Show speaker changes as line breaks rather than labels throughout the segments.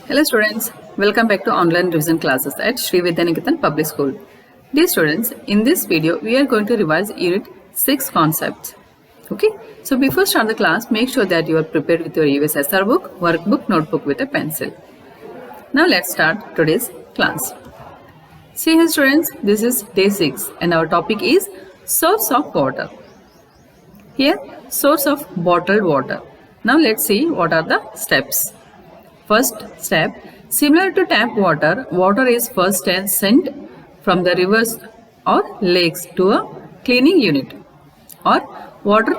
Hello students, welcome back to online revision classes at Sri Vidyaniketan Public School. Dear students, in this video we are going to revise Unit 6 concepts. Okay, so before start the class, make sure that you are prepared with your USSR book, workbook, notebook with a pencil. Now let's start today's class. See here students, this is day 6 and our topic is source of water. Here, source of bottled water. Now let's see what are the steps. First step, similar to tap water, water is first sent from the rivers or lakes to a cleaning unit or water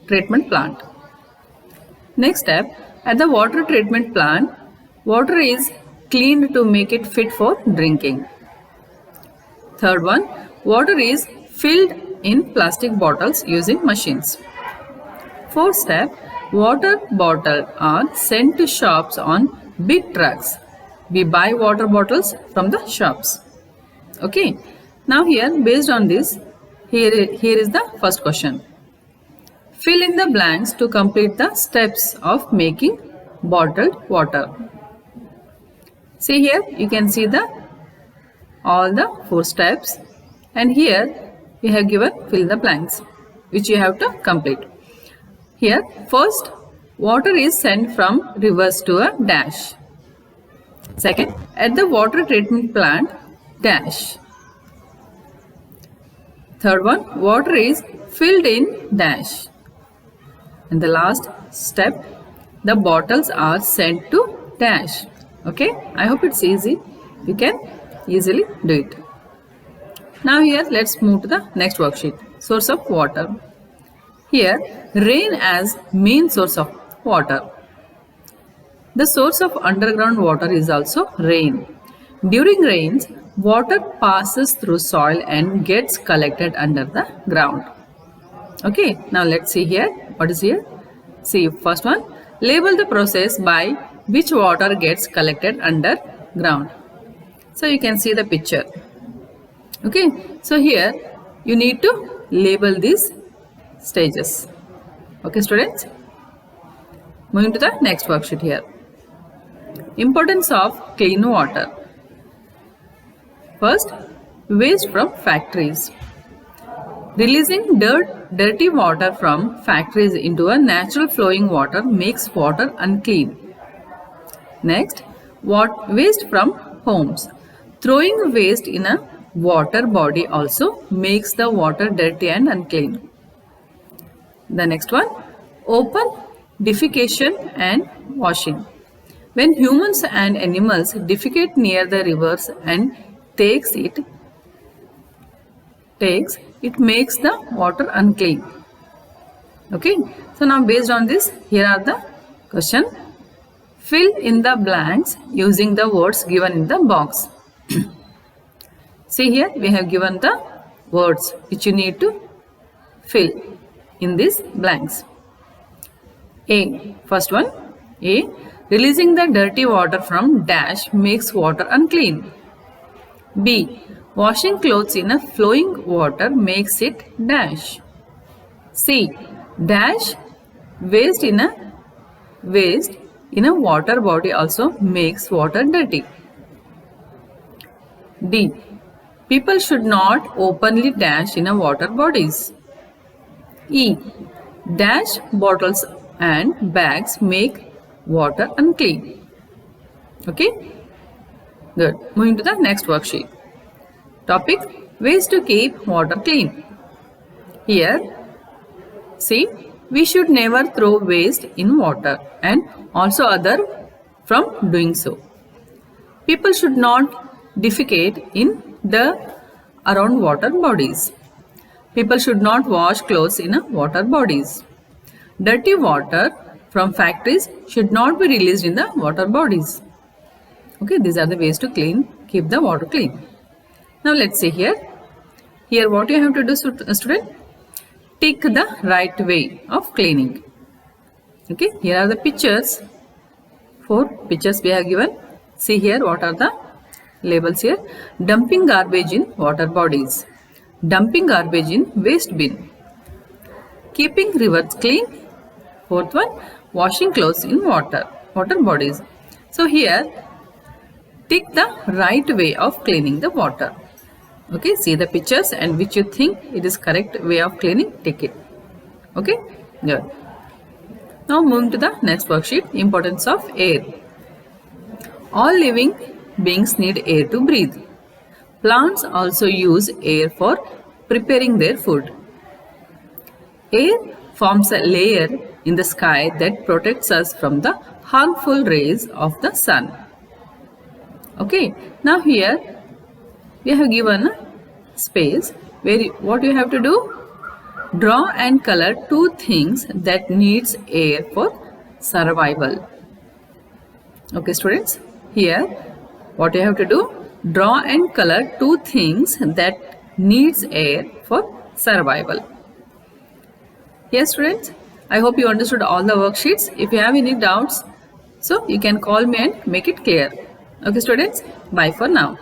treatment plant. Next step, at the water treatment plant, water is cleaned to make it fit for drinking. Third one, water is filled in plastic bottles using machines. Fourth step, water bottles are sent to shops on big trucks. We buy water bottles from the shops. Okay. Now here, based on this, here is the first question. Fill in the blanks to complete the steps of making bottled water. See here, you can see all the 4 steps, and here we have given fill the blanks which you have to complete. Here, first, water is sent from rivers to a dash. Second, at the water treatment plant, dash. Third one, water is filled in dash. And the last step, the bottles are sent to dash. Okay, I hope it's easy. You can easily do it. Now here, let's move to the next worksheet, source of water. Here, rain as main source of water. The source of underground water is also rain. During rains, water passes through soil and gets collected under the ground. Okay, now let's see here. What is here? See, first one, label the process by which water gets collected underground. So you can see the picture. Okay, so here you need to label these stages. Okay students, moving to the next worksheet here. Importance of clean water. First, waste from factories. Releasing dirty water from factories into a natural flowing water makes water unclean. Next, waste from homes. Throwing waste in a water body also makes the water dirty and unclean. The next one, open defecation and washing. When humans and animals defecate near the rivers and it makes the water unclean. Okay, so now based on this, here are the question. Fill in the blanks using the words given in the box. See here, we have given the words which you need to fill in these blanks. A, first one, A, releasing the dirty water from dash makes water unclean. B, washing clothes in a flowing water makes it dash. C, dash waste in a water body also makes water dirty. D, people should not openly dash in a water bodies. E, dash bottles and bags make water unclean. Okay, good. Moving to the next worksheet. Topic, ways to keep water clean. Here, see, we should never throw waste in water and also other from doing so. People should not defecate in the around water bodies. People should not wash clothes in water bodies. Dirty water from factories should not be released in the water bodies. Okay, these are the ways to keep the water clean. Now let's see here. Here what you have to do, student? Tick the right way of cleaning. Okay, here are the pictures. 4 pictures we have given. See here what are the labels here. Dumping garbage in water bodies. Dumping garbage in waste bin. Keeping rivers clean. Fourth one, washing clothes in water bodies. So here Tick the right way of cleaning the water. Okay, see the pictures and which you think it is correct way of cleaning, tick it. Okay, good. Now moving to the next worksheet, importance of air. All living beings need air to breathe. Plants also use air for preparing their food. Air forms a layer in the sky that protects us from the harmful rays of the sun. Okay, now here we have given a space where what you have to do? Draw and color two things that needs air for survival. Okay students, here what you have to do? Draw and color two things that needs air for survival. Yes students, I hope you understood all the worksheets. If you have any doubts, so you can call me and make it clear. Okay students, bye for now.